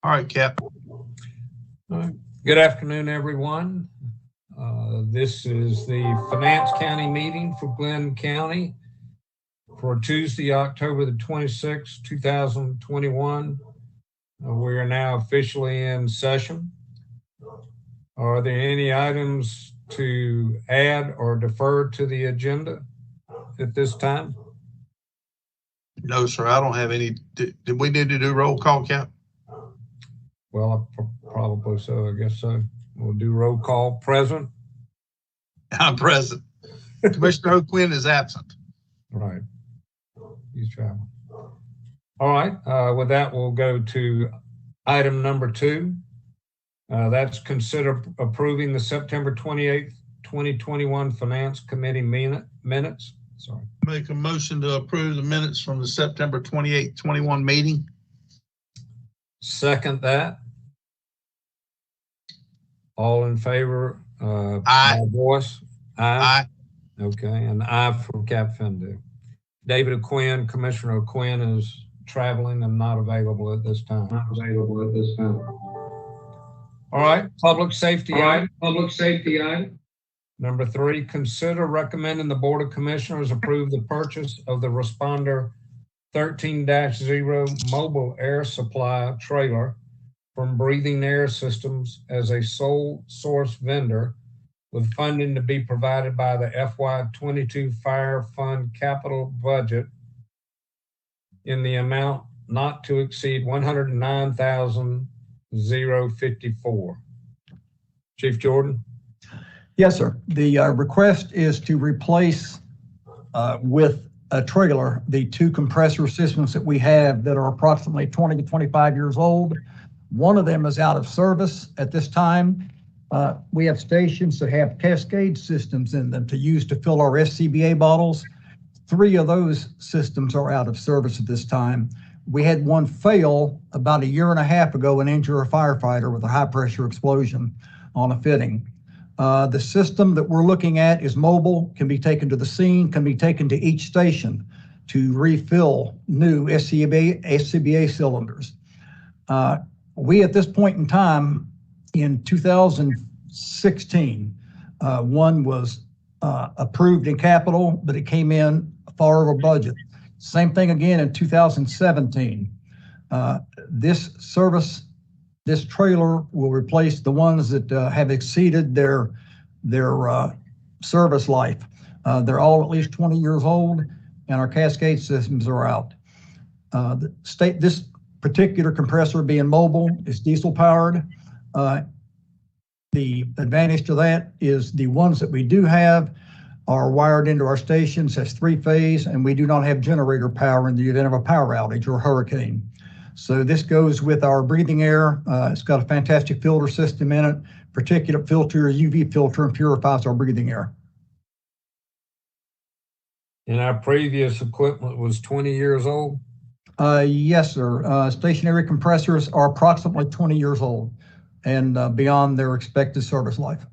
All right, Cap. Good afternoon, everyone. This is the Finance County meeting for Glynn County for Tuesday, October the 26th, 2021. We are now officially in session. Are there any items to add or defer to the agenda at this time? No, sir, I don't have any. Did we need to do roll call, Cap? Well, probably so. I guess so. We'll do roll call. Present. I'm present. Commissioner O'Quinn is absent. Right. He's traveling. All right. With that, we'll go to item number 2. That's consider approving the September 28th, 2021 Finance Committee minutes. Sorry. Make a motion to approve the minutes from the September 28th, 21 meeting. Second that. All in favor? Aye. By voice? Aye. Okay, and aye for Cap Fendu. David O'Quinn, Commissioner O'Quinn is traveling and not available at this time. All right, public safety item. Number 3, consider recommending the Board of Commissioners approve the purchase of the Responder 13-0 mobile air supply trailer from Breathing Air Systems as a sole source vendor, with funding to be provided by the FY22 Fire Fund capital budget in the amount not to exceed $109,054. Chief Jordan? Yes, sir. The request is to replace with a trailer the 2 compressor systems that we have that are approximately 20 to 25 years old. One of them is out of service at this time. We have stations that have cascade systems in them to use to fill our SCBA bottles. 3 of those systems are out of service at this time. We had one fail about a year and a half ago and injure a firefighter with a high pressure explosion on a fitting. The system that we're looking at is mobile, can be taken to the scene, can be taken to each station to refill new SCBA cylinders. We, at this point in time, in 2016, one was approved in capital, but it came in far over budget. Same thing again in 2017. This trailer will replace the ones that have exceeded their service life. They're all at least 20 years old, and our cascade systems are out. This particular compressor, being mobile, is diesel powered. The advantage to that is the ones that we do have are wired into our stations as 3-phase, and we do not have generator power in the event of a power outage or hurricane. So this goes with our breathing air. It's got a fantastic filter system in it, particulate filter, UV filter, and purifies our breathing air. And our previous equipment was 20 years old? Yes, sir. Stationary compressors are approximately 20 years old and beyond their expected service life.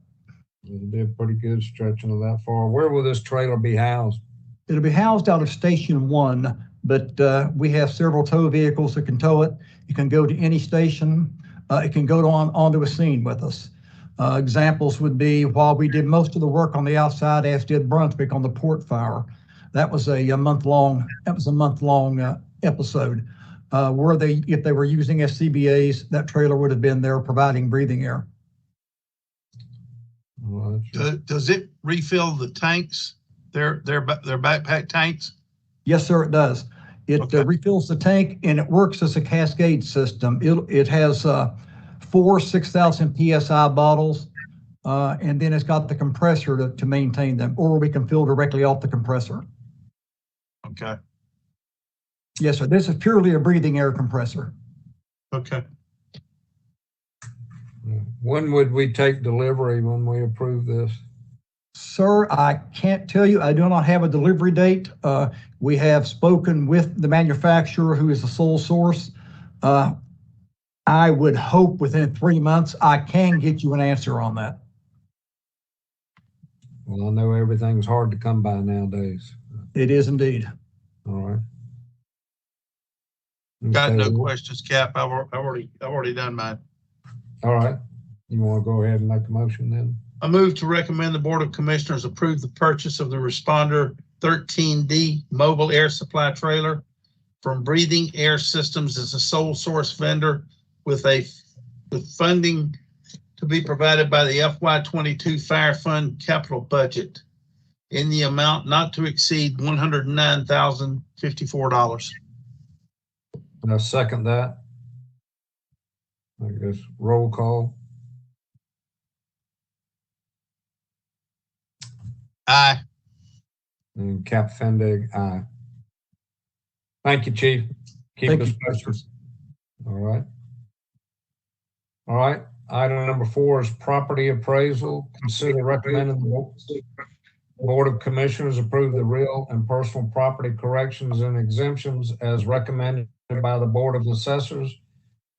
It'll be a pretty good stretching of that far. Where will this trailer be housed? It'll be housed out of Station 1, but we have several tow vehicles that can tow it. It can go to any station. It can go onto a scene with us. Examples would be while we did most of the work on the outside, as did Brunswick on the port fire. That was a month-long episode where if they were using SCBAs, that trailer would have been there providing breathing air. Well, Does it refill the tanks, their backpack tanks? Yes, sir, it does. It Okay. refills the tank, and it works as a cascade system. It has 4 6,000 PSI bottles, and then it's got the compressor to maintain them, or we can fill directly off the compressor. Okay. Yes, sir. This is purely a breathing air compressor. Okay. when would we take delivery when we approve this? Sir, I can't tell you. I do not have a delivery date. We have spoken with the manufacturer, who is the sole source. I would hope within 3 months I can get you an answer on that. Well, I know everything's hard to come by nowadays. It is indeed. All right. Got no Okay, questions, Cap. I've already done mine. all right. You want to go ahead and make a motion then? I move to recommend the Board of Commissioners approve the purchase of the Responder 13D mobile air supply trailer from Breathing Air Systems as a sole source vendor with funding to be provided by the FY22 Fire Fund capital budget in the amount not to exceed $109,054. And I second that. I guess roll call. Aye. And Cap Fendig, aye. Thank you, Chief. Keep Thank us you, posted. All right. All right. Item number 4 is property appraisal. Consider recommending the Board of Commissioners approve the real and personal property corrections and exemptions as recommended by the Board of Assessors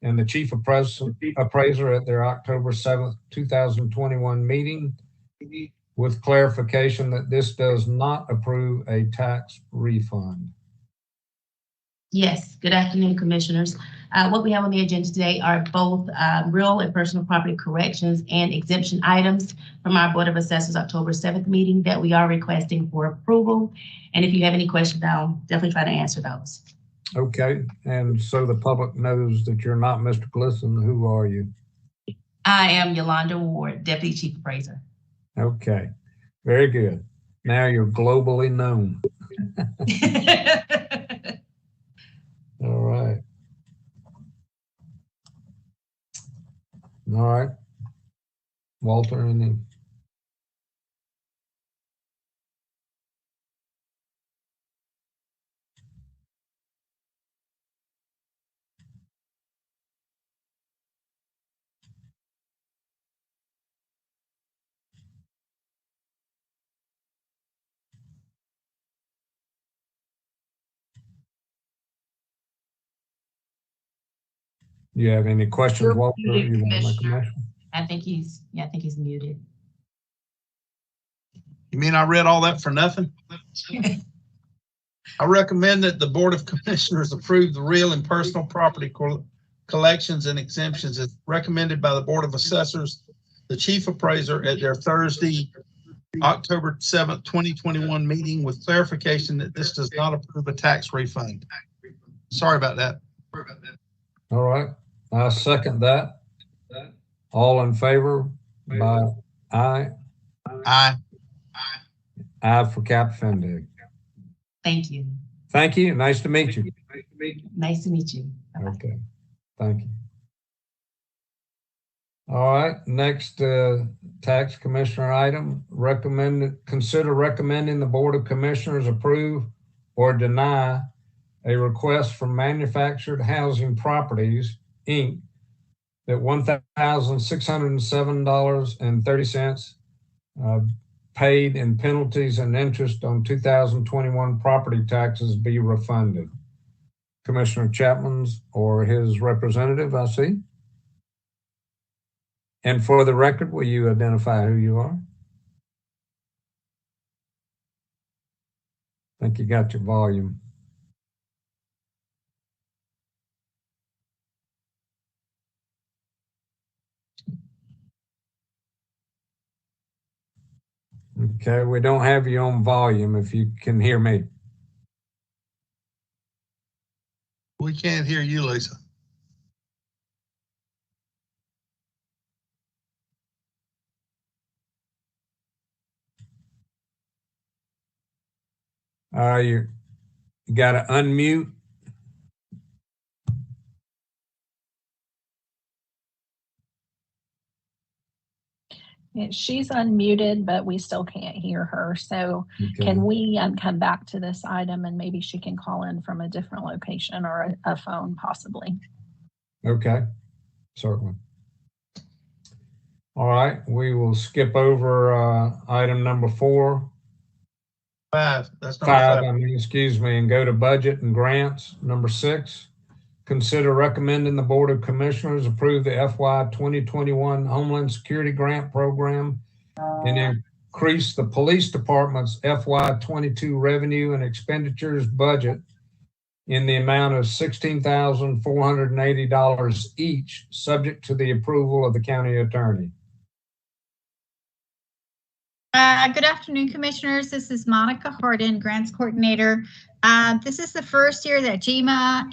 and the Chief Appraiser at their October 7th, 2021 meeting, with clarification that this does not approve a tax refund. Yes, good afternoon, Commissioners. What we have on the agenda today are both real and personal property corrections and exemption items from our Board of Assessors October 7th meeting that we are requesting for approval. And if you have any questions, I'll definitely try to answer those. Okay, and so the public knows that you're not Mr. Glynn. Who are you? I am Yolanda Ward, Deputy Chief Appraiser. Okay, very good. Now you're globally known. All right. All right. Walter, any? Do you have any questions, You're Walter? muted, You want to make a Commissioner. motion? I think he's muted. You mean I read all that for nothing? I recommend that the Board of Commissioners approve the real and personal property collections and exemptions as recommended by the Board of Assessors, the Chief Appraiser at their Thursday, October 7th, 2021 meeting, with clarification that this does not approve a tax refund. Sorry about that. All right. I second that. All in favor by aye. Aye. Aye for Cap Fendig. Thank you. Thank you. Nice to meet you. Nice to meet you. Bye-bye. Okay. Thank you. All right. Next tax commissioner item. Consider recommending the Board of Commissioners approve or deny a request from Manufactured Housing Properties, Inc. that $1,607.30 paid in penalties and interest on 2021 property taxes be refunded. Commissioner Chapman's or his representative, I see. And for the record, will you identify who you are? I think you got your volume. Okay, we don't have you on volume if you can hear me. We can't hear you, Lisa. You got to unmute. She's unmuted, but we still can't hear her. So Okay. can we come back to this item and maybe she can call in from a different location or a phone possibly? Okay, certainly. All right, we will skip over item number 4. 5. That's not 5, 5. excuse me, and go to budget and grants. Number 6, consider recommending the Board of Commissioners approve the FY 2021 Homeland Security Grant Program and increase the Police Department's FY 22 revenue and expenditures budget in the amount of $16,480 each, subject to the approval of the county attorney. Good afternoon, Commissioners. This is Monica Harden, Grants Coordinator. This is the first year that GMA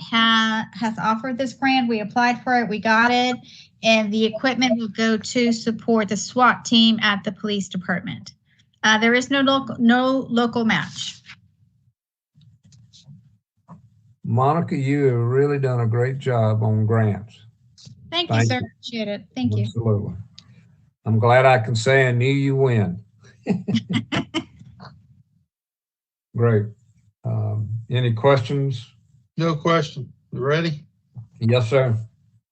has offered this grant. We applied for it, we got it, and the equipment will go to support the SWAT team at the police department. There is no local match. Monica, you have really done a great job on grants. Thank you, sir. Appreciate it. Thank you. Absolutely. I'm glad I can say I knew you win. Great. Any questions? No question. You ready? Yes, sir.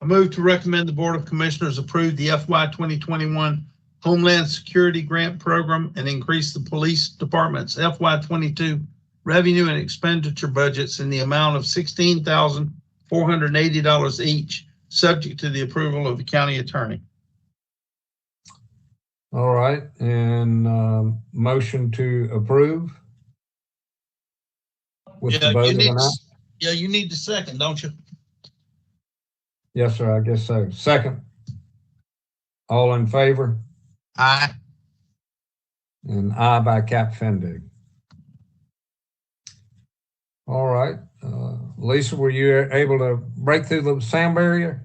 I move to recommend the Board of Commissioners approve the FY 2021 Homeland Security Grant Program and increase the Police Department's FY 22 revenue and expenditure budgets in the amount of $16,480 each, subject to the approval of the county attorney. All right, and motion to approve? With the vote of an aye? Yeah, you need the second, don't you? Yes, sir, I guess so. Second. All in favor? Aye. And aye by Cap Fendig. All right, Lisa, were you able to break through the sound barrier?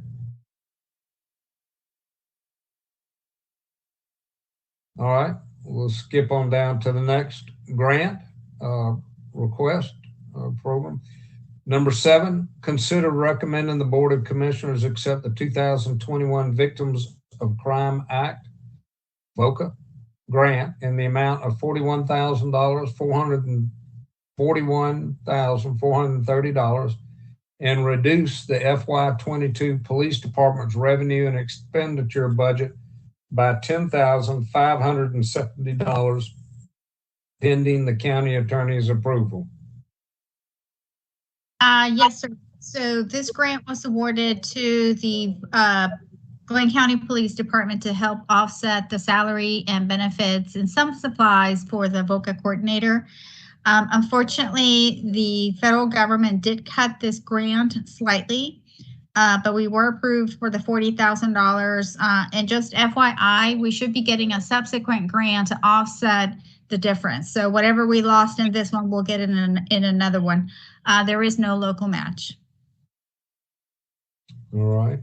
All right, we'll skip on down to the next grant request program. Number 7, consider recommending the Board of Commissioners accept the 2021 Victims of Crime Act, VOCA, grant in the amount of $41,430 and reduce the FY 22 Police Department's revenue and expenditure budget by $10,570 pending the county attorney's approval. Yes, sir. So this grant was awarded to the Glynn County Police Department to help offset the salary and benefits and some supplies for the VOCA coordinator. Unfortunately, the federal government did cut this grant slightly, but we were approved for the $40,000. And just FYI, we should be getting a subsequent grant to offset the difference. So whatever we lost in this one, we'll get in another one. There is no local match. All right.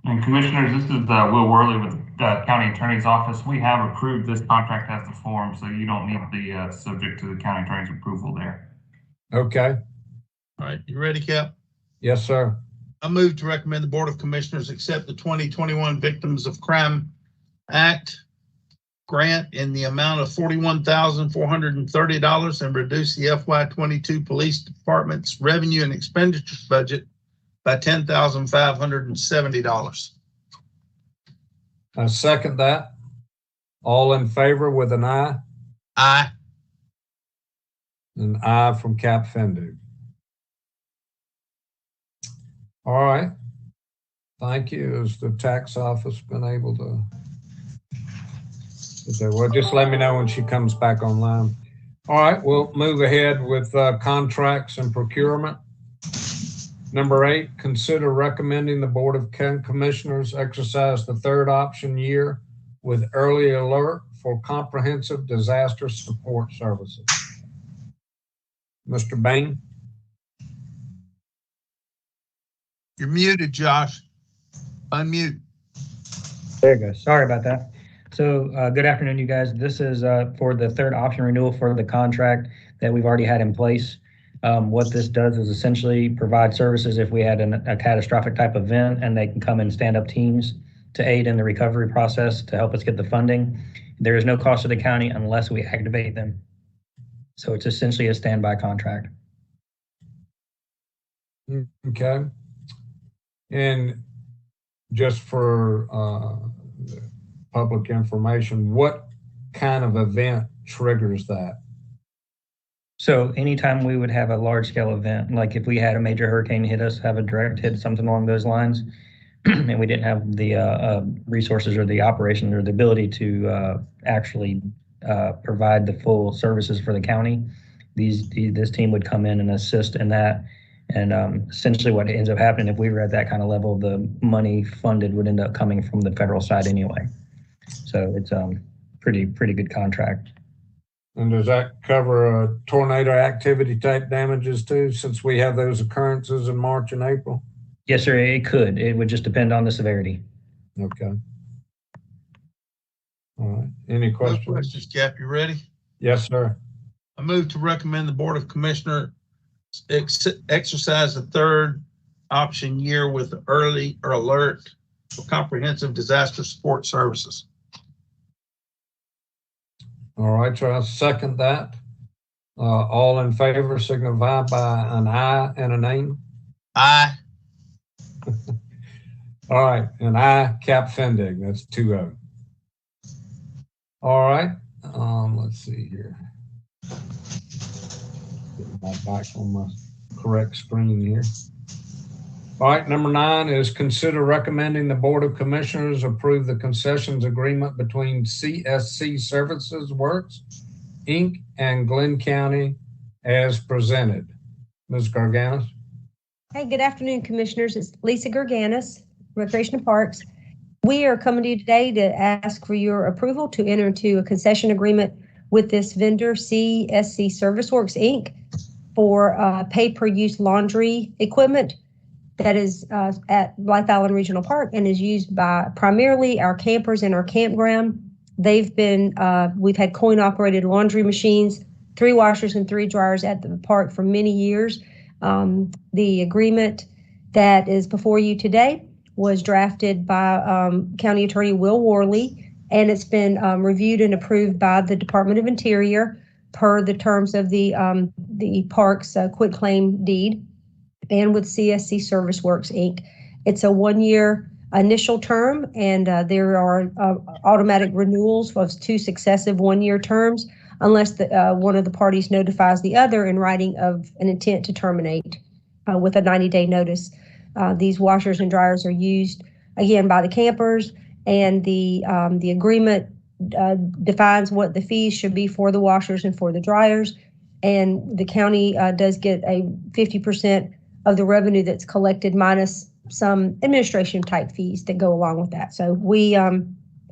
And Commissioners, this is Will Worley with the County Attorney's Office. We have approved this contract as the form, so you don't need the subject to the County Attorney's approval there. Okay. All right, you ready, Cap? Yes, sir. I move to recommend the Board of Commissioners accept the 2021 Victims of Crime Act grant in the amount of $41,430 and reduce the FY 22 Police Department's revenue and expenditures budget by $10,570. I second that. All in favor with an aye? Aye. An aye from Cap Fendig. All right. Thank you. Has the tax office been able to? Well, just let me know when she comes back online. All right, we'll move ahead with contracts and procurement. Number 8, consider recommending the Board of Commissioners exercise the third option year with early alert for comprehensive disaster support services. Mr. Bain? You're muted, Josh. Unmute. There you go. Sorry about that. So good afternoon, you guys. This is for the third option renewal for the contract that we've already had in place. What this does is essentially provide services if we had a catastrophic type event, and they can come and stand up teams to aid in the recovery process to help us get the funding. There is no cost to the county unless we activate them. So it's essentially a standby contract. Okay. And just for public information, what kind of event triggers that? So anytime we would have a large scale event, like if we had a major hurricane hit us, have a direct hit, something along those lines, and we didn't have the resources or the operation or the ability to actually provide the full services for the county, this team would come in and assist in that. And essentially what ends up happening if we were at that kind of level, the money funded would end up coming from the federal side anyway. So it's pretty good contract. And does that cover tornado activity type damages too, since we have those occurrences in March and April? Yes, sir, it could. It would just depend on the severity. Okay. All right. Any No questions? questions, Cap, you ready? Yes, sir. I move to recommend the Board of Commissioners exercise the third option year with early or alert for comprehensive disaster support services. All right, so I'll second that. All in favor signify by an aye and a name. Aye. All right, and aye, Cap Fendig, that's 2-0. All right, let's see here. Getting my back on my correct screen here. All right, number 9 is consider recommending the Board of Commissioners approve the concessions agreement between CSC Services Works, Inc. and Glynn County as presented. Ms. Garganis? Hey, good afternoon, Commissioners. It's Lisa Gerganis, Recreation and Parks. We are coming to you today to ask for your approval to enter into a concession agreement with this vendor, CSC Service Works, Inc., for pay-per-use laundry equipment that is at Blythe Island Regional Park and is used by primarily our campers in our campground. We've had coin-operated laundry machines, 3 washers and 3 dryers at the park for many years. The agreement that is before you today was drafted by County Attorney Will Worley, and it's been reviewed and approved by the Department of Interior per the terms of the park's quitclaim deed, and with CSC Service Works, Inc. It's a 1-year initial term, and there are automatic renewals of 2 successive 1-year terms, unless one of the parties notifies the other in writing of an intent to terminate with a 90-day notice. These washers and dryers are used, again, by the campers, and the agreement defines what the fees should be for the washers and for the dryers. And the county does get a 50% of the revenue that's collected minus some administration type fees that go along with that. So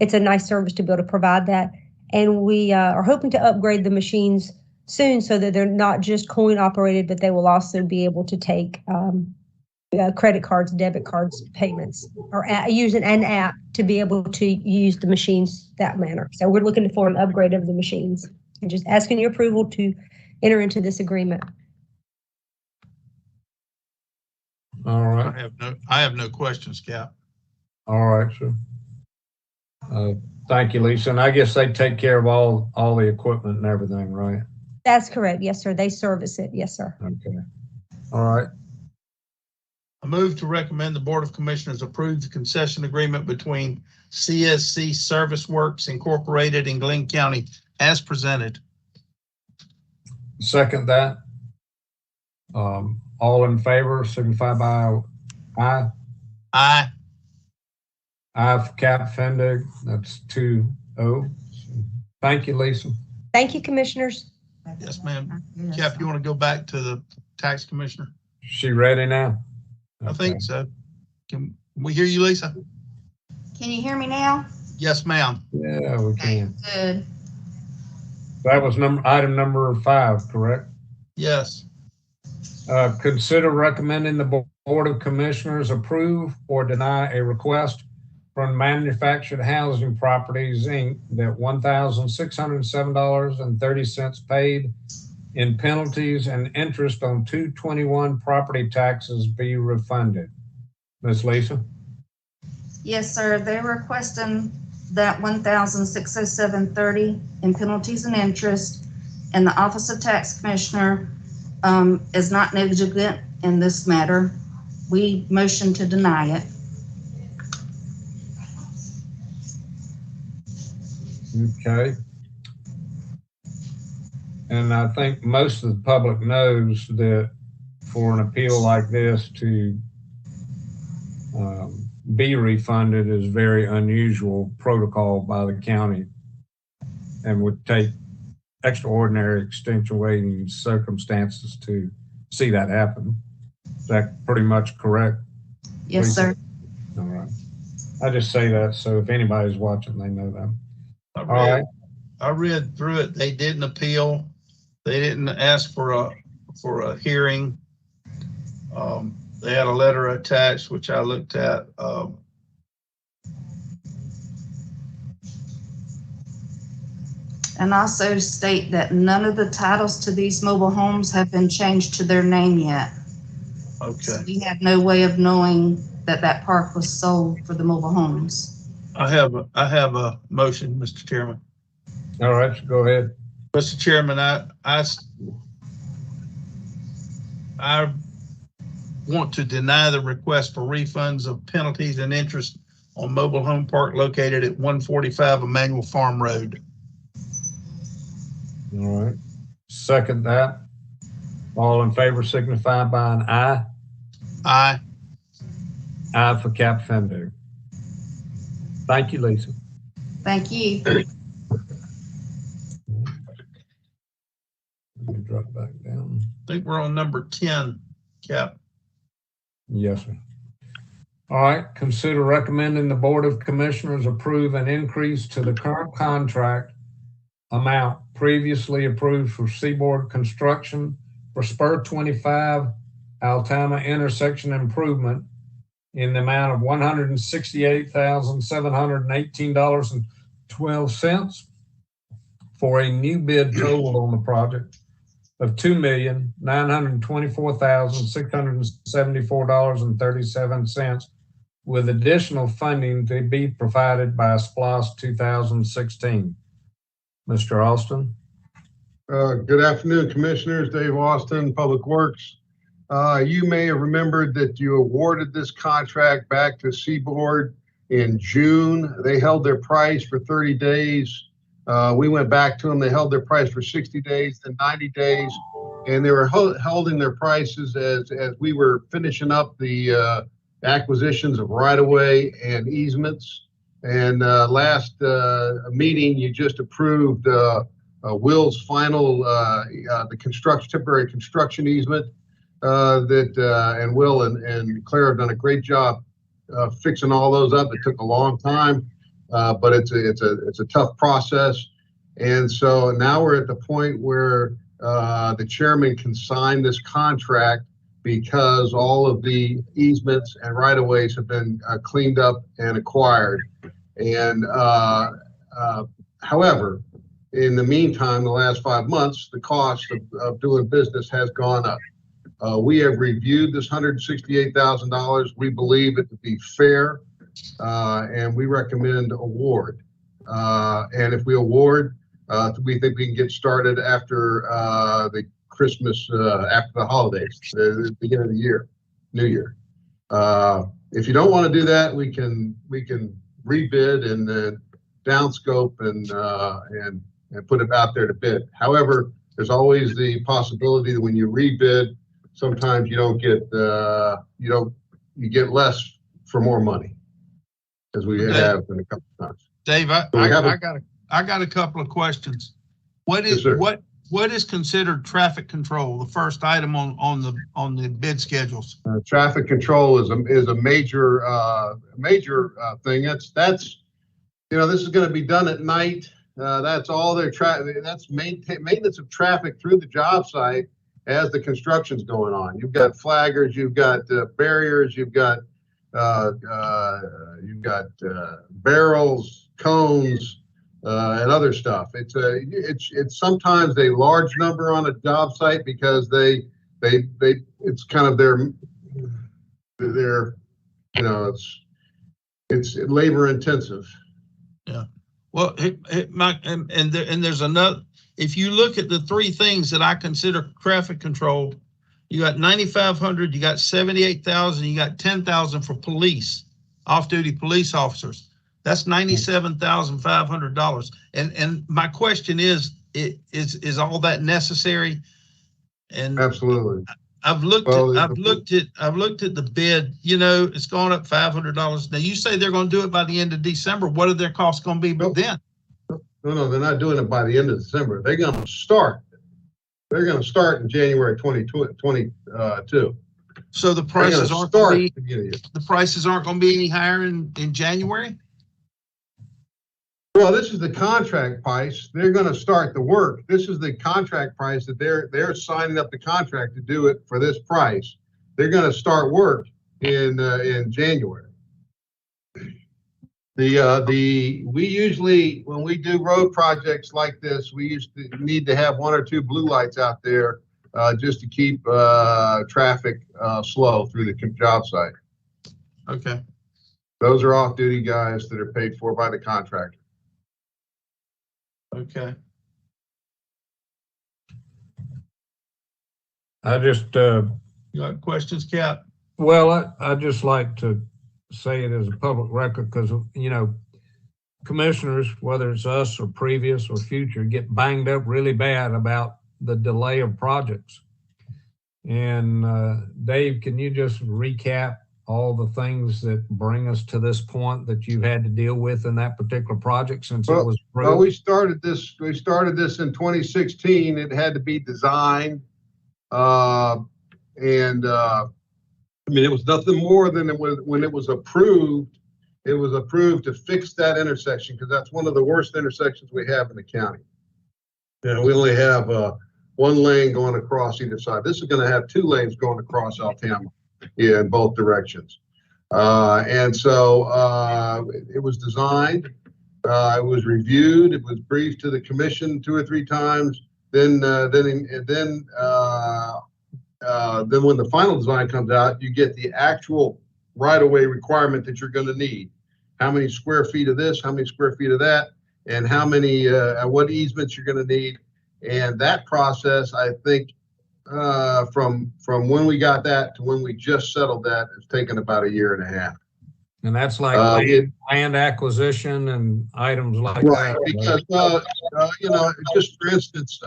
it's a nice service to be able to provide that. And we are hoping to upgrade the machines soon so that they're not just coin operated, but they will also be able to take credit cards, debit cards, payments, or using an app to be able to use the machines that manner. So we're looking for an upgrade of the machines and just asking your approval to enter into this agreement. All right. I have no questions, Cap. All right, sir. Thank you, Lisa. And I guess they take care of all the equipment and everything, right? That's correct. Yes, sir. They service it. Yes, sir. Okay. All right. I move to recommend the Board of Commissioners approve the concession agreement between CSC Service Works Incorporated in Glynn County as presented. Second that. All in favor signify by aye. Aye. Aye for Cap Fendig. That's 2-0. Thank you, Lisa. Thank you, Commissioners. Yes, ma'am. Cap, you want to go back to the tax commissioner? She ready now? I think so. Can we hear you, Lisa? Can you hear me now? Yes, ma'am. Yeah, we can. Good. That was item number 5, correct? Yes. Consider recommending the Board of Commissioners approve or deny a request from Manufactured Housing Properties, Inc. that $1,607.30 paid in penalties and interest on 221 property taxes be refunded. Ms. Lisa? Yes, sir. They're requesting that $1,607.30 in penalties and interest, and the Office of Tax Commissioner is not negligent in this matter. We motion to deny it. Okay. And I think most of the public knows that for an appeal like this to be refunded is very unusual protocol by the county and would take extraordinary extenuating circumstances to see that happen. Is that pretty much correct? Yes, sir. All right. I just say that so if anybody's watching, they know that. I All right. I read through it. They didn't appeal. They didn't ask for a hearing. They had a letter attached, which I looked at. And also state that none of the titles to these mobile homes have been changed to their name yet. Okay. So we have no way of knowing that that park was sold for the mobile homes. I have a motion, Mr. Chairman. All right, so go ahead. Mr. Chairman, I want to deny the request for refunds of penalties and interest on mobile home park located at 145 Emmanuel Farm Road. All right. Second that. All in favor signify by an aye. Aye. Aye for Cap Fender. Thank you, Lisa. Thank you. Let me drop back down. I think we're on number 10, Cap. Yes, sir. All right, consider recommending the Board of Commissioners approve an increase to the current contract amount previously approved for Seaboard Construction for Spur 25 Altama intersection improvement in the amount of $168,718.12 for a new bid total on the project of $2,924,674.37, with additional funding to be provided by SPLOST 2016. Mr. Austin. Good afternoon, Commissioners. Dave Austin, Public Works. You may have remembered that you awarded this contract back to Seaboard in June. They held their price for 30 days. We went back to them. They held their price for 60 days, then 90 days, and they were holding their prices as we were finishing up the acquisitions of right-of-way and easements. And last meeting, you just approved Will's final, the temporary construction easement and Will and Claire have done a great job fixing all those up. It took a long time, but it's a tough process. And so now we're at the point where the chairman can sign this contract because all of the easements and right-of-ways have been cleaned up and acquired. And however, in the meantime, the last 5 months, the cost of doing business has gone up. We have reviewed this $168,000. We believe it to be fair, and we recommend award. And if we award, we think we can get started after the Christmas, after the holidays, the beginning of the year, New Year. If you don't want to do that, we can rebid and then downscope and put it out there to bid. However, there's always the possibility that when you rebid, sometimes you don't get you get less for more money, as we have in a couple of times. Dave, I got a couple of questions. What is what is considered traffic control? The first item on the bid schedules. Traffic control is a major thing. That's this is going to be done at night. That's all their traffic. That's maintenance of traffic through the job site as the construction's going on. You've got flaggers, you've got barriers, you've got barrels, cones, and other stuff. It's sometimes a large number on a job site because it's kind of their it's labor intensive. Yeah. Well, and there's another. If you look at the three things that I consider traffic control, you got 9,500, you got 78,000, you got 10,000 for police, off-duty police officers. That's $97,500. And my question is all that necessary? And absolutely. I've looked at the bid. It's gone up $500. Now you say they're going to do it by the end of December. What are their costs going to be then? No, they're not doing it by the end of December. They're going to start. They're going to start in January 2022. So the prices aren't going to be, the prices aren't going to be any higher in January? Well, this is the contract price. They're going to start the work. This is the contract price that they're signing up the contract to do it for this price. They're going to start work in January. We usually, when we do road projects like this, we need to have 1 or 2 blue lights out there just to keep traffic slow through the job site. Okay. Those are off-duty guys that are paid for by the contractor. Okay. I just, You got questions, Cap? well, I just like to say it as a public record because, you know, commissioners, whether it's us or previous or future, get banged up really bad about the delay of projects. And Dave, can you just recap all the things that bring us to this point that you've had to deal with in that particular project since it was approved? Well, we started this in 2016. It had to be designed. I mean, it was nothing more than when it was approved. It was approved to fix that intersection because that's one of the worst intersections we have in the county. You know, we only have 1 lane going across either side. This is going to have 2 lanes going across Alhambra in both directions. And so it was designed, it was reviewed, it was briefed to the commission 2 or 3 times. Then when the final design comes out, you get the actual right-of-way requirement that you're going to need. How many square feet of this, how many square feet of that, and how many, what easements you're going to need. And that process, I think, from when we got that to when we just settled that, it's taken about 1.5 years. And that's like land acquisition and items like right, that. Because, you know, just for instance,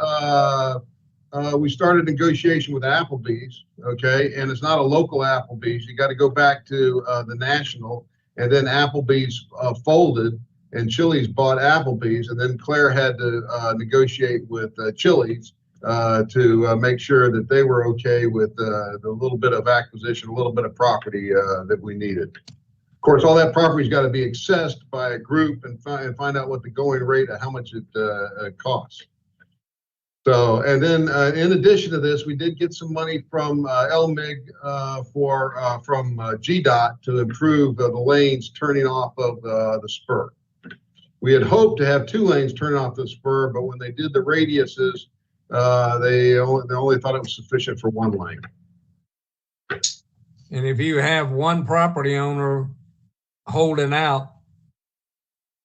we started negotiation with Applebee's, okay, and it's not a local Applebee's. You got to go back to the national, and then Applebee's folded, and Chili's bought Applebee's, and then Claire had to negotiate with Chili's to make sure that they were okay with the little bit of acquisition, a little bit of property that we needed. Of course, all that property's got to be assessed by a group and find out what the going rate of how much it costs. So, and then in addition to this, we did get some money from LMIG from GDOT to improve the lanes turning off of the spur. We had hoped to have 2 lanes turning off the spur, but when they did the radiuses, they only thought it was sufficient for 1 lane. And if you have one property owner holding out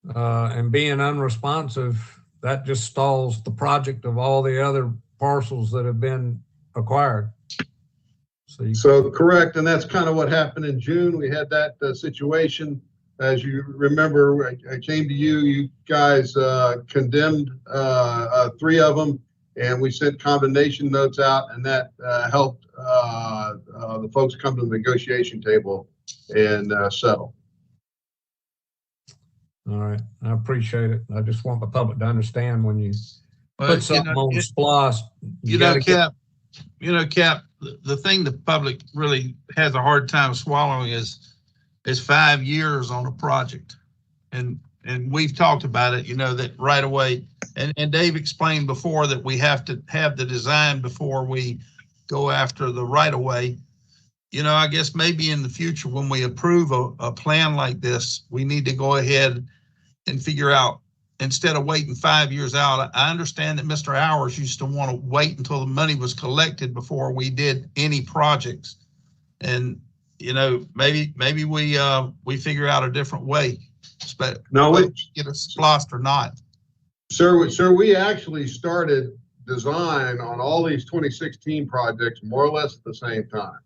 and being unresponsive, that just stalls the project of all the other parcels that have been acquired. So correct, and that's kind of what happened in June. We had that situation. As you remember, I came to you, you guys condemned 3 of them, and we sent condemnation notes out, and that helped the folks come to the negotiation table and settle. All right, I appreciate it. I just want the public to understand when you put something on SPLOST. Cap, the thing the public really has a hard time swallowing is 5 years on a project. And we've talked about it, you know, that right away. And Dave explained before that we have to have the design before we go after the right of way. You know, I guess maybe in the future when we approve a plan like this, we need to go ahead and figure out, instead of waiting 5 years out. I understand that Mr. Hours used to want to wait until the money was collected before we did any projects. And, you know, maybe we figure out a different way. But no, we get a SPLOST or not. Sir, we actually started design on all these 2016 projects more or less at the same time.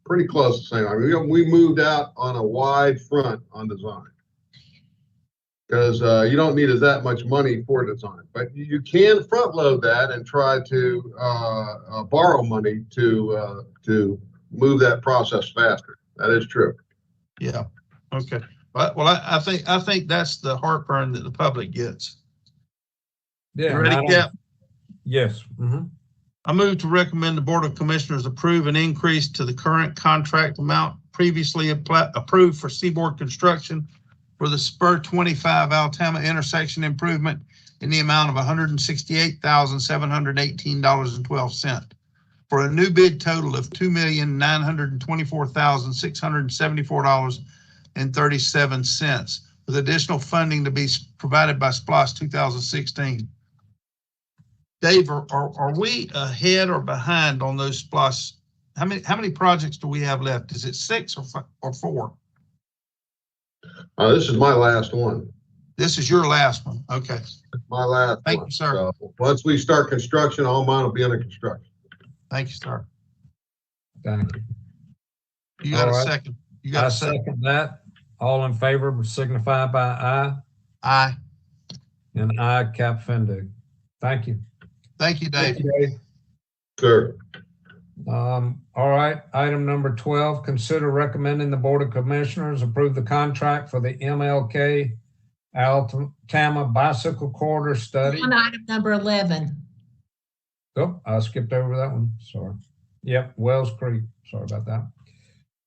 Pretty close to the same time. We moved out on a wide front on design because you don't need that much money for design, but you can front load that and try to borrow money to move that process faster. That is true. Yeah. Okay. Well, I think that's the heartburn that the public gets. Yeah. You ready, Cap? Yes. Mhm. I move to recommend the Board of Commissioners approve an increase to the current contract amount previously approved for Seaboard Construction for the Spur 25 Alabama intersection improvement in the amount of $168,718.12 for a new bid total of $2,924,674.37 with additional funding to be provided by SPLOST 2016. Dave, are we ahead or behind on those SPLOST? How many projects do we have left? Is it 6 or 4? This is my last one. This is your last one. Okay. My last Thank one. you, sir. So once we start construction, all mine will be under construction. Thank you, sir. Thank you. You got All a right. second. You got I a second. second that. All in favor signify by aye. Aye. And aye, Cap Fendu. Thank you. Thank you, Dave. Thank you, Dave. Sure. All right, item number 12, consider recommending the Board of Commissioners approve the contract for the MLK Alabama Bicycle Corridor Study. On item number 11. Oh, I skipped over that one, sorry. Yep, Wells Creek, sorry about that.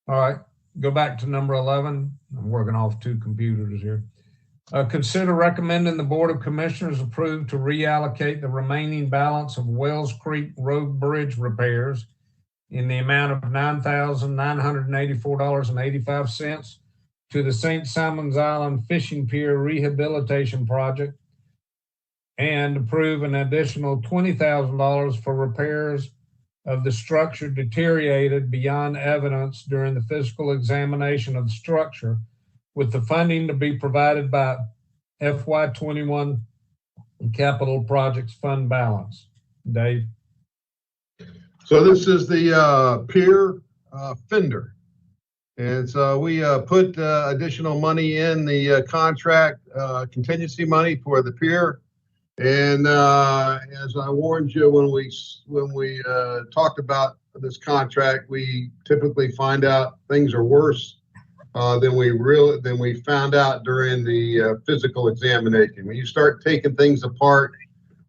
All right, go back to number 11. I'm working off 2 computers here. Consider recommending the Board of Commissioners approve to reallocate the remaining balance of Wells Creek Road Bridge repairs in the amount of $9,984.85 to the St. Simons Island Fishing Pier Rehabilitation Project and approve an additional $20,000 for repairs of the structure deteriorated beyond evidence during the physical examination of the structure, with the funding to be provided by FY21 Capital Projects Fund balance. Dave? So this is the Pier fender. And so we put additional money in the contract, contingency money for the pier. And as I warned you when we talked about this contract, we typically find out things are worse than we found out during the physical examination. When you start taking things apart,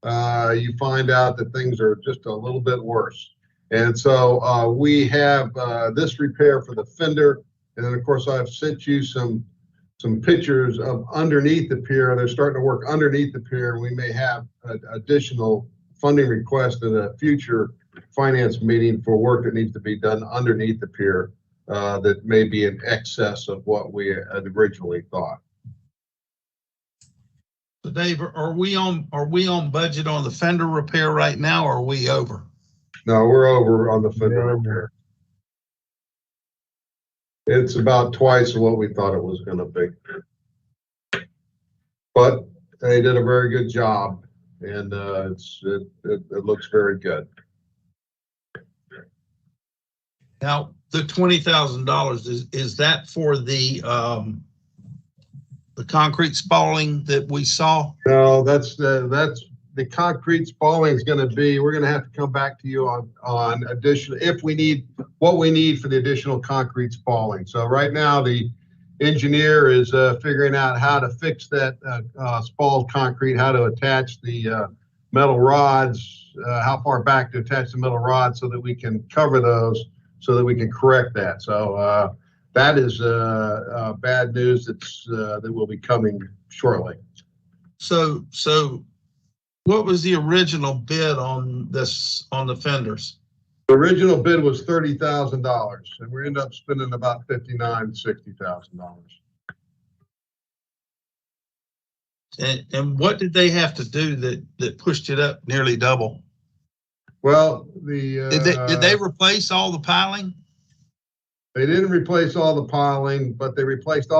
you find out that things are just a little bit worse. And so we have this repair for the fender. And then of course I've sent you some pictures of underneath the pier. They're starting to work underneath the pier. We may have additional funding requests in a future finance meeting for work that needs to be done underneath the pier that may be in excess of what we had originally thought. So Dave, are we on budget on the fender repair right now, or are we over? No, we're over on the fender repair. It's about twice what we thought it was going to be. But they did a very good job, and it looks very good. Now, the $20,000 is that for the concrete spalling that we saw? No, that's the concrete spalling is going to be. We're going to have to come back to you on additional if we need what we need for the additional concrete spalling. So right now the engineer is figuring out how to fix that spalled concrete, how to attach the metal rods, how far back to attach the metal rods so that we can cover those, so that we can correct that. So that is bad news that will be coming shortly. So what was the original bid on this, on the fenders? The original bid was $30,000, and we ended up spending about $59,000, $60,000. And what did they have to do that pushed it up nearly double? Well, did they replace all the piling? They didn't replace all the piling, but they replaced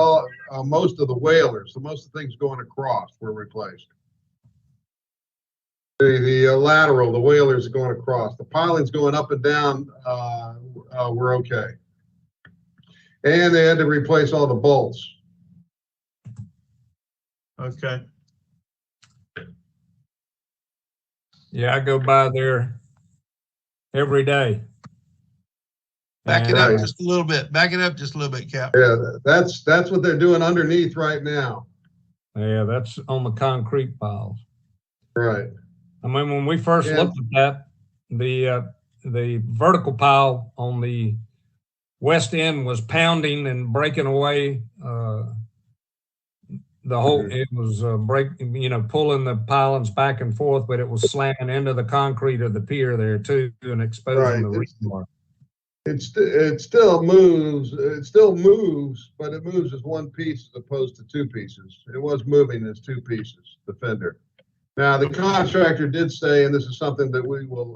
most of the whalers. So most of the things going across were replaced. The lateral, the whalers are going across. The pilings going up and down were okay. And they had to replace all the bolts. Okay. Yeah, I go by there every day. Back it up just a little bit. Back it up just a little bit, Cap. Yeah, that's what they're doing underneath right now. Yeah, that's on the concrete piles. Right. I mean, when we first looked at that, the vertical pile on the west end was pounding and breaking away. The whole, it was pulling the pilings back and forth, but it was slamming into the concrete of the pier there too and exposing the rebar. It still moves. It still moves, but it moves as one piece as opposed to two pieces. It was moving as two pieces, the fender. Now, the contractor did say, and this is something that we will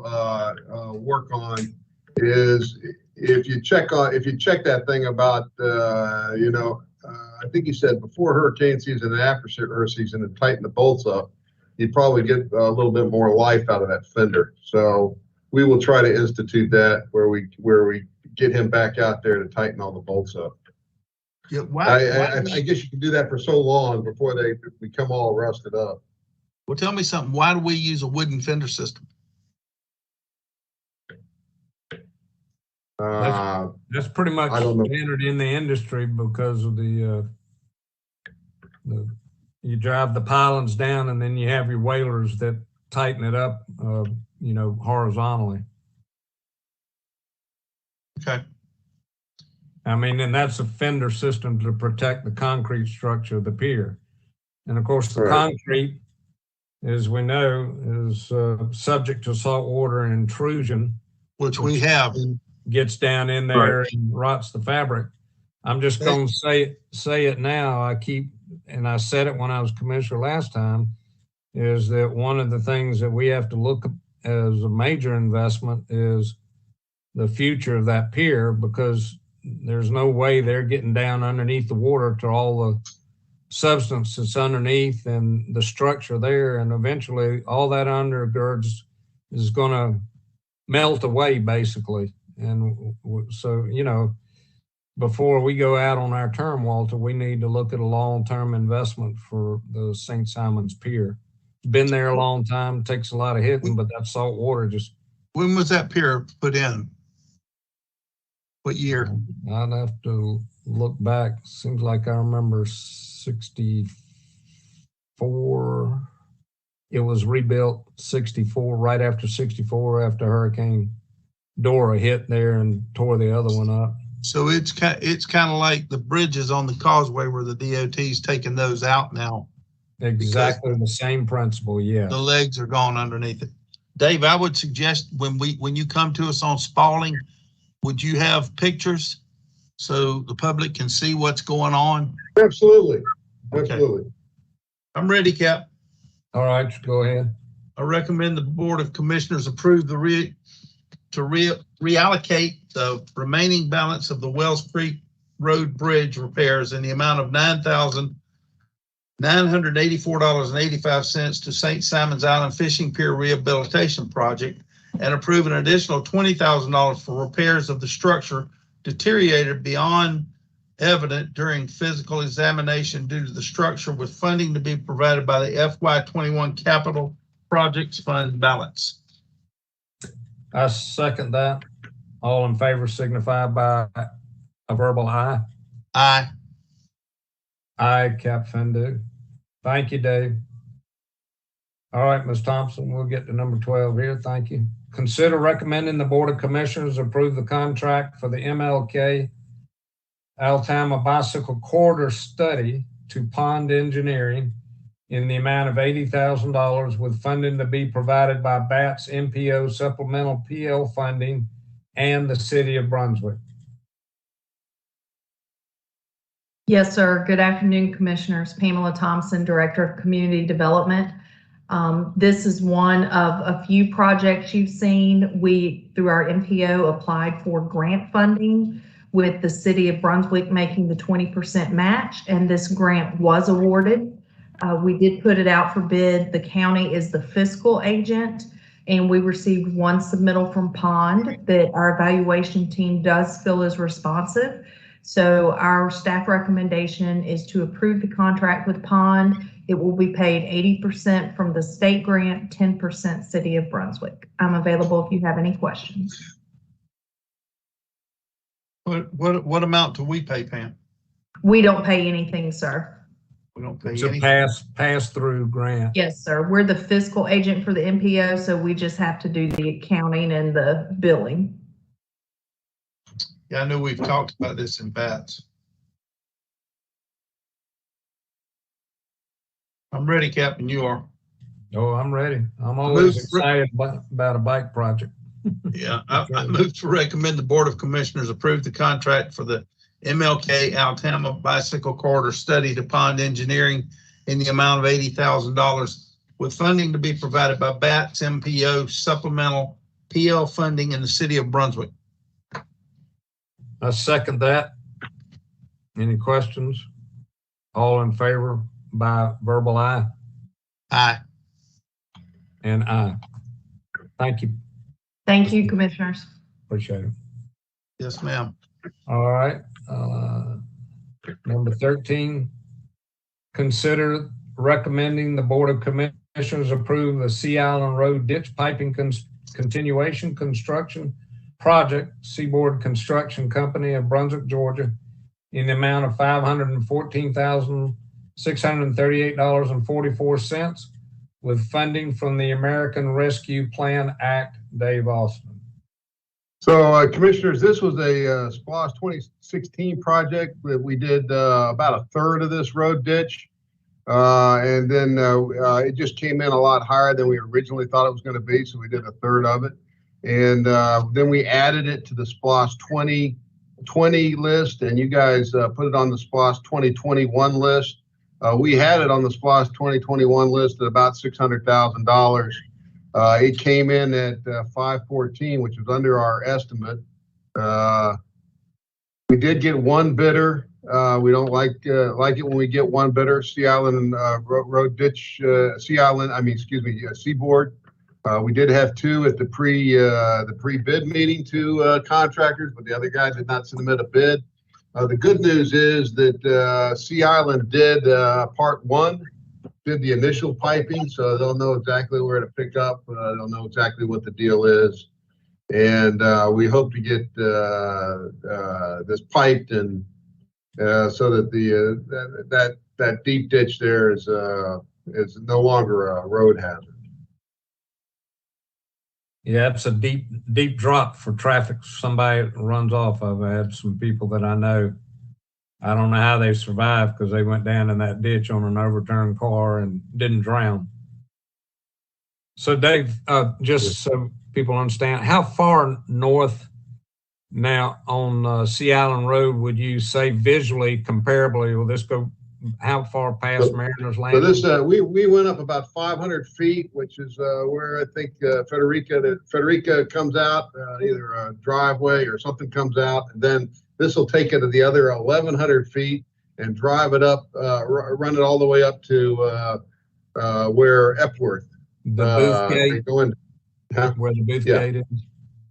work on, is if you check that thing about, I think you said before hurricane season and after hurricane season and tighten the bolts up, you'd probably get a little bit more life out of that fender. So we will try to institute that where we get him back out there to tighten all the bolts up. Yeah, I guess you can do that for so long before they become all rusted up. Well, tell me something. Why do we use a wooden fender system? That's pretty much standard in the industry because of you drive the pilings down and then you have your wailers that tighten it up, horizontally. Okay. I mean, and that's a fender system to protect the concrete structure of the pier. And of course, the concrete, as we know, is subject to saltwater intrusion, which we have. Gets down in there and rots the fabric. I'm just going to say it now. I said it when I was commissioner last time, is that one of the things that we have to look at as a major investment is the future of that pier, because there's no way they're getting down underneath the water to all the substance that's underneath and the structure there. And eventually all that undergirds is going to melt away basically. And so, before we go out on our term, Walter, we need to look at a long-term investment for the St. Simon's Pier. It's been there a long time, takes a lot of hitting, but that salt water just... When was that pier put in? What year? I'd have to look back. Seems like I remember 64. It was rebuilt 64, right after 64, after Hurricane Dora hit there and tore the other one up. So it's kind of like the bridges on the causeway where the DOT's taking those out now. Exactly the same principle, yeah. The legs are gone underneath it. Dave, I would suggest when you come to us on Spalding, would you have pictures so the public can see what's going on? Absolutely. Okay. Absolutely. I'm ready, Cap. All right, go ahead. I recommend the Board of Commissioners approve reallocate the remaining balance of the Wells Creek Road Bridge repairs in the amount of $9,984.85 to St. Simon's Island Fishing Pier Rehabilitation Project, and approve an additional $20,000 for repairs of the structure deteriorated beyond evident during physical examination due to the structure, with funding to be provided by the FY21 Capital Projects Fund balance. I second that. All in favor signify by a verbal aye. Aye. Aye, Cap Fendu. Thank you, Dave. All right, Ms. Thompson, we'll get to number 12 here. Thank you. Consider recommending the Board of Commissioners approve the contract for the MLK Alabama Bicycle Corridor Study to Pond Engineering in the amount of $80,000, with funding to be provided by BATS MPO supplemental PL funding and the City of Brunswick. Yes, sir. Good afternoon, Commissioners. Pamela Thompson, Director of Community Development. This is one of a few projects you've seen. We, through our MPO, applied for grant funding with the City of Brunswick making the 20% match, and this grant was awarded. We did put it out for bid. The county is the fiscal agent, and we received one submittal from Pond that our evaluation team does feel is responsive. So our staff recommendation is to approve the contract with Pond. It will be paid 80% from the state grant, 10% City of Brunswick. I'm available if you have any questions. What amount do we pay, Pam? We don't pay anything, sir. We don't pay It's a anything. pass-through grant. Yes, sir. We're the fiscal agent for the MPO, so we just have to do the accounting and the billing. Yeah, I know we've talked about this in bats. I'm ready, Captain. You are. Oh, I'm ready. I'm always Move- excited about a bike project. Yeah, I move to recommend the Board of Commissioners approve the contract for the MLK Alabama Bicycle Corridor Study to Pond Engineering in the amount of $80,000 with funding to be provided by BATS MPO supplemental PL funding in the city of Brunswick. I second that. Any questions? All in favor by verbal aye? Aye. And aye. Thank you. Thank you, commissioners. Appreciate it. Yes, ma'am. All right. Number 13, consider recommending the Board of Commissioners approve the Sea Island Road ditch piping continuation construction project, Seaboard Construction Company of Brunswick, Georgia, in the amount of $514,638.44 with funding from the American Rescue Plan Act. Dave Austin. So, Commissioners, this was a SPLOST 2016 project that we did about a third of this road ditch. And then it just came in a lot higher than we originally thought it was going to be, so we did a third of it. And then we added it to the SPLOST 2020 list, and you guys put it on the SPLOST 2021 list. We had it on the SPLOST 2021 list at about $600,000. It came in at 514, which was under our estimate. We did get one bidder. We don't like it when we get one bidder. Sea Island Road Ditch, Seaboard. We did have two at the pre-bid meeting, two contractors, but the other guy did not submit a bid. The good news is that Sea Island did part one. Did the initial piping, so they'll know exactly where to pick up. They'll know exactly what the deal is, and we hope to get this piped and so that that deep ditch there is no longer a road hazard. Yeah, it's a deep drop for traffic. Somebody runs off of. I had some people that I know. I don't know how they survived because they went down in that ditch on an overturned car and didn't drown. So Dave, just so people understand, how far north now on Sea Island Road would you say visually comparably? Will this go how far past Mariner's Landing? So this we went up about 500 feet, which is where I think Frederica comes out, either a driveway or something comes out, and then this will take it to the other 1,100 feet and drive it up, run it all the way up to where Epworth. The booth gate? Go in, huh? Where the booth gate is?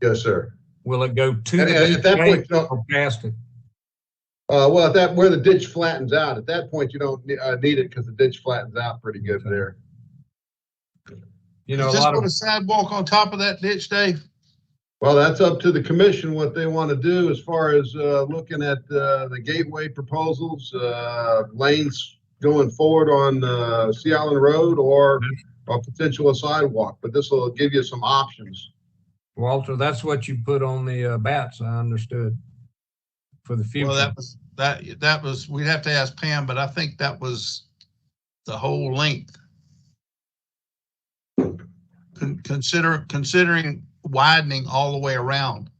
Yes, sir. Will it go to And the at that point, or past it? Well, at that where the ditch flattens out, at that point you don't need it because the ditch flattens out pretty good there. You know, Is this put a sidewalk on top of that ditch, Dave? Well, that's up to the commission what they want to do as far as looking at the gateway proposals, lanes going forward on Sea Island Road or a potential sidewalk. But this will give you some options. Walter, that's what you put on the bats, I understood, for the future. Well, that was we'd have to ask Pam, but I think that was the whole length. Considering widening all the way around.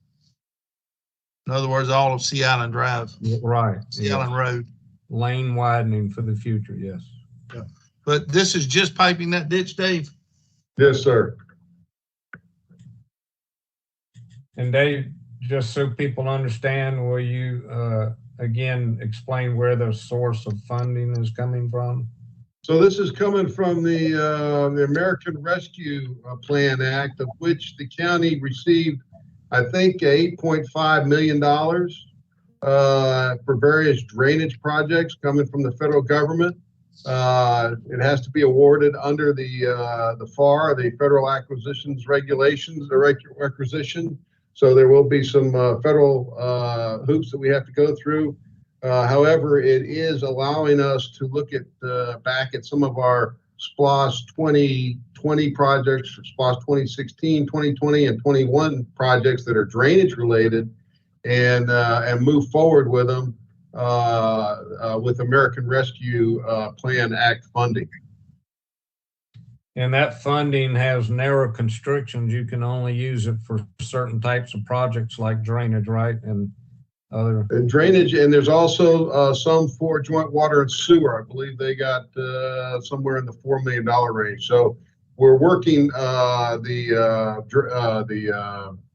In other words, all of Sea Island Drive. Right. Sea Island Road. Lane widening for the future, yes. Yeah. But this is just piping that ditch, Dave? Yes, sir. And Dave, just so people understand, will you again explain where the source of funding is coming from? So this is coming from the American Rescue Plan Act, of which the county received, I think, $8.5 million for various drainage projects coming from the federal government. It has to be awarded under the FAR, the Federal Acquisitions Regulations, the requisition. So there will be some federal hoops that we have to go through. However, it is allowing us to look at back at some of our SPLOST 2020 projects, SPLOST 2016, 2020, and 21 projects that are drainage related, and move forward with them with American Rescue Plan Act funding. And that funding has narrow constrictions. You can only use it for certain types of projects like drainage, right? And other. And drainage, and there's also some for joint water and sewer. I believe they got somewhere in the $4 million range. So we're working the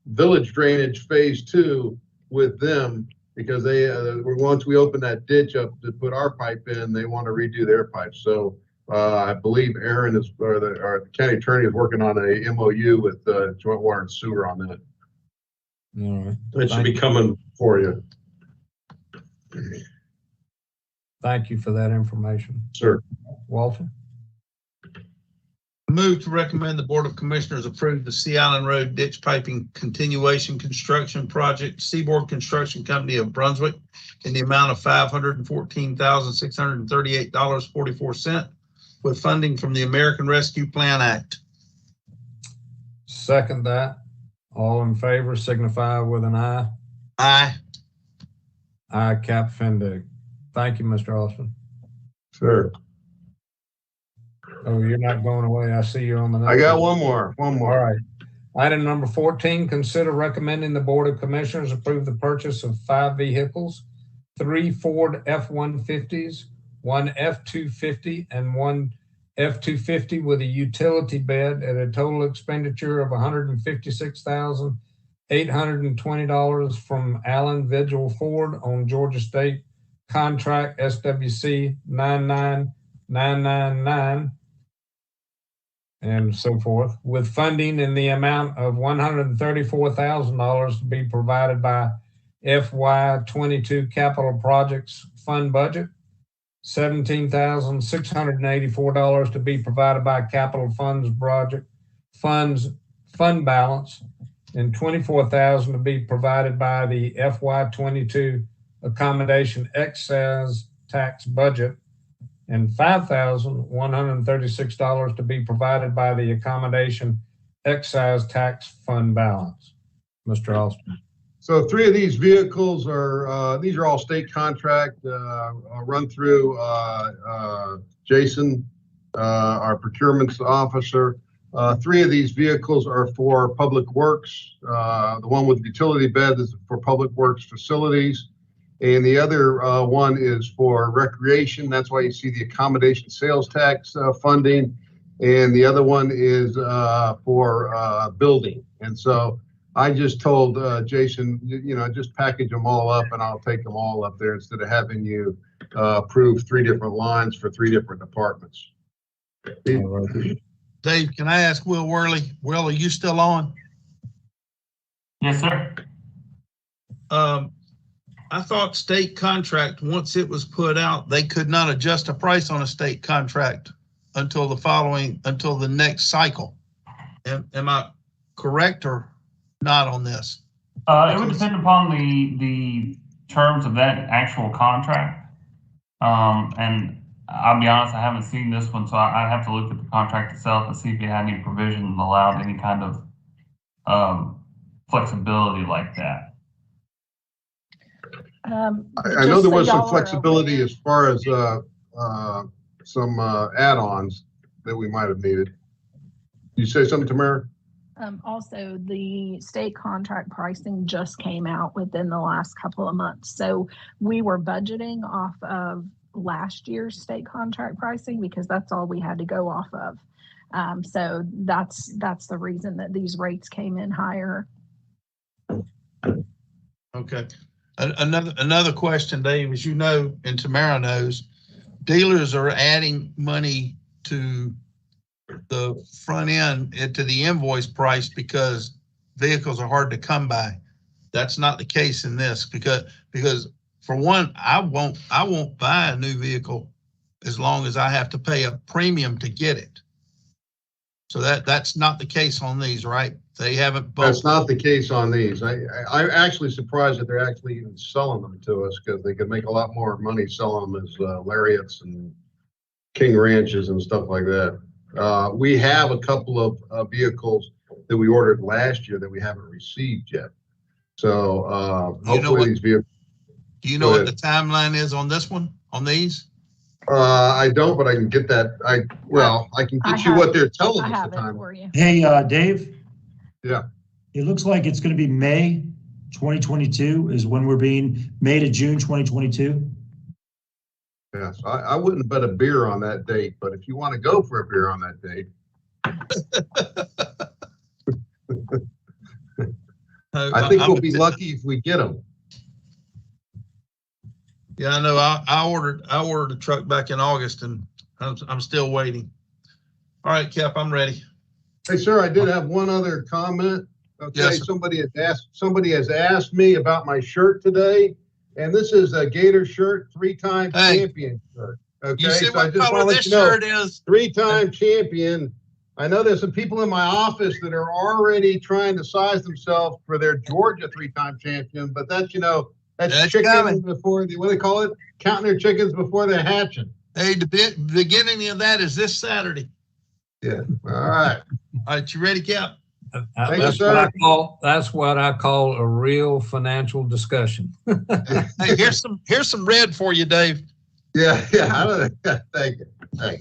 village drainage phase 2 with them, because they once we open that ditch up to put our pipe in, they want to redo their pipes. So I believe Aaron or the county attorney is working on a MOU with joint water and sewer on that. All right. It should be coming for you. Thank you for that information. Sir. Walter? Move to recommend the Board of Commissioners approve the Sea Island Road ditch piping continuation construction project, Seaboard Construction Company of Brunswick, in the amount of $514,638.44 with funding from the American Rescue Plan Act. Second that. All in favor signify with an aye. Aye. Aye, Cap Fendick. Thank you, Mr. Austin. Sure. Oh, you're not going away. I see you on the next. I got one more. All right. Item number 14, consider recommending the Board of Commissioners approve the purchase of 5 vehicles, 3 Ford F-150s, 1 F-250, and 1 F-250 with a utility bed at a total expenditure of $156,820 from Allen Vigil Ford on Georgia State Contract SWC 99999 and so forth, with funding in the amount of $134,000 to be provided by FY22 Capital Projects Fund Budget, $17,684 to be provided by Capital Funds Fund Balance, and $24,000 to be provided by the FY22 Accommodation Excise Tax Budget, and $5,136 to be provided by the Accommodation Excise Tax Fund Balance. Mr. Austin. So 3 of these vehicles are, these are all state contract, I'll run through Jason, our procurement officer. 3 of these vehicles are for Public Works. The one with the utility bed is for Public Works facilities. And the other one is for recreation. That's why you see the accommodation sales tax funding. And the other one is for building. And so I just told Jason, just package them all up and I'll take them all up there instead of having you approve 3 different lines for 3 different departments. Dave, can I ask Will Worley? Will, are you still on? Yes, sir. I thought state contract, once it was put out, they could not adjust a price on a state contract until the next cycle. Am I correct or not on this? It would depend upon the terms of that actual contract. And I'll be honest, I haven't seen this one, so I'd have to look at the contract itself and see if it had any provision that allowed any kind of flexibility like that. I know there was some flexibility as far as some add-ons that we might have needed. You say something, Tamara? Also, the state contract pricing just came out within the last couple of months. So we were budgeting off of last year's state contract pricing because that's all we had to go off of. So that's the reason that these rates came in higher. Okay. Another question, Dave, as you know, and Tamara knows, dealers are adding money to the front end to the invoice price because vehicles are hard to come by. That's not the case in this because for one, I won't buy a new vehicle as long as I have to pay a premium to get it. So that's not the case on these, right? They haven't. That's not the case on these. I'm actually surprised that they're actually even selling them to us because they could make a lot more money selling them as lariats and king ranches and stuff like that. We have a couple of vehicles that we ordered last year that we haven't received yet. So hopefully these vehicles. Do you know what the timeline is on this one, on these? I don't, but I can get that. I can get you what they're telling us. I have the it time. for you. Hey, Dave? Yeah. It looks like it's going to be May 2022 is when we're being, May to June 2022. Yes, I wouldn't bet a beer on that date, but if you want to go for a beer on that date. I think we'll be lucky if we get them. Yeah, I know. I ordered a truck back in August, and I'm still waiting. All right, Cap, I'm ready. Hey, sir, I did have one other comment. Okay, Yes, somebody has asked me about my shirt today, and this is a Gator shirt, 3-time champion shirt. Okay, You see so I what just color want to let this you know, shirt is? 3-time champion. I know there's some people in my office that are already trying to size themselves for their Georgia 3-time champion, but that's, that's chicken coming. before the, what do they call it? Counting their chickens before they're hatching. Hey, the beginning of that is this Saturday. Yeah. All right. All right, you ready, Cap? Thank you, That's what I call a real financial discussion. Hey, here's some red for you, Dave. Yeah. Thank you. Hey,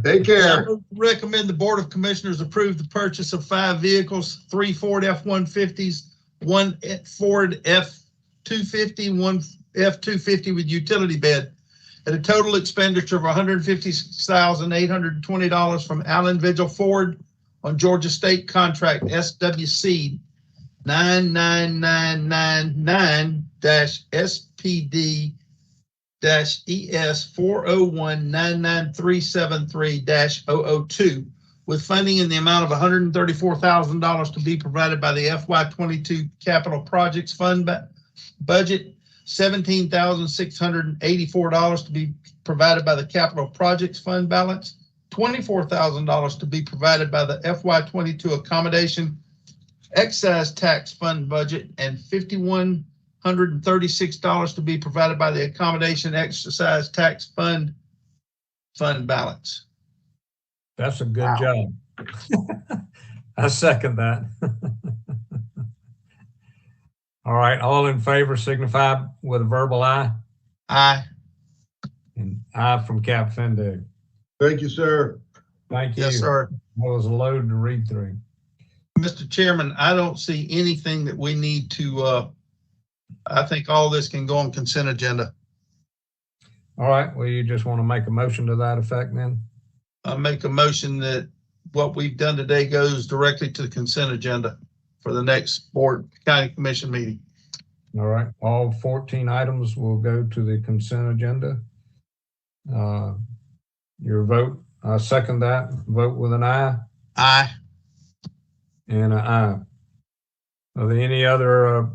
take care. I recommend the Board of Commissioners approve the purchase of 5 vehicles, 3 Ford F-150s, 1 Ford F-250, 1 F-250 with utility bed, at a total expenditure of $156,820 from Allen Vigil Ford on Georgia State Contract SWC 99999-SPD-ES 401-99373-002, with funding in the amount of $134,000 to be provided by the FY22 Capital Projects Fund budget, $17,684 to be provided by the Capital Projects Fund balance, $24,000 to be provided by the FY22 Accommodation Excise Tax Fund budget, and $5,136 to be provided by the Accommodation Excise Tax Fund balance. That's a good job. I second that. All right, all in favor signify with a verbal aye. Aye. And aye from Cap Fendig. Thank you, sir. Thank you. Yes, sir. That was a load to read through. Mr. Chairman, I don't see anything that we need to, I think all this can go on consent agenda. All right, well, you just want to make a motion to that effect then? I make a motion that what we've done today goes directly to the consent agenda for the next board county commission meeting. All right, all 14 items will go to the consent agenda. Your vote, I second that. Vote with an aye. Aye. And an aye. Are there any other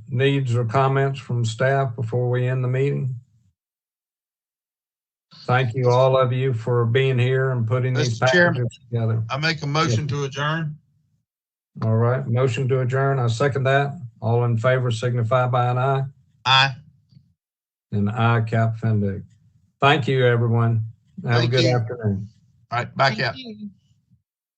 needs or comments from staff before we end the meeting? Thank you, all of you, for being here and putting these packages together. I make a motion to adjourn. All right, motion to adjourn. I second that. All in favor signify by an aye. Aye. And aye, Cap Fendig. Thank you, everyone. Have a good afternoon. All right, back out.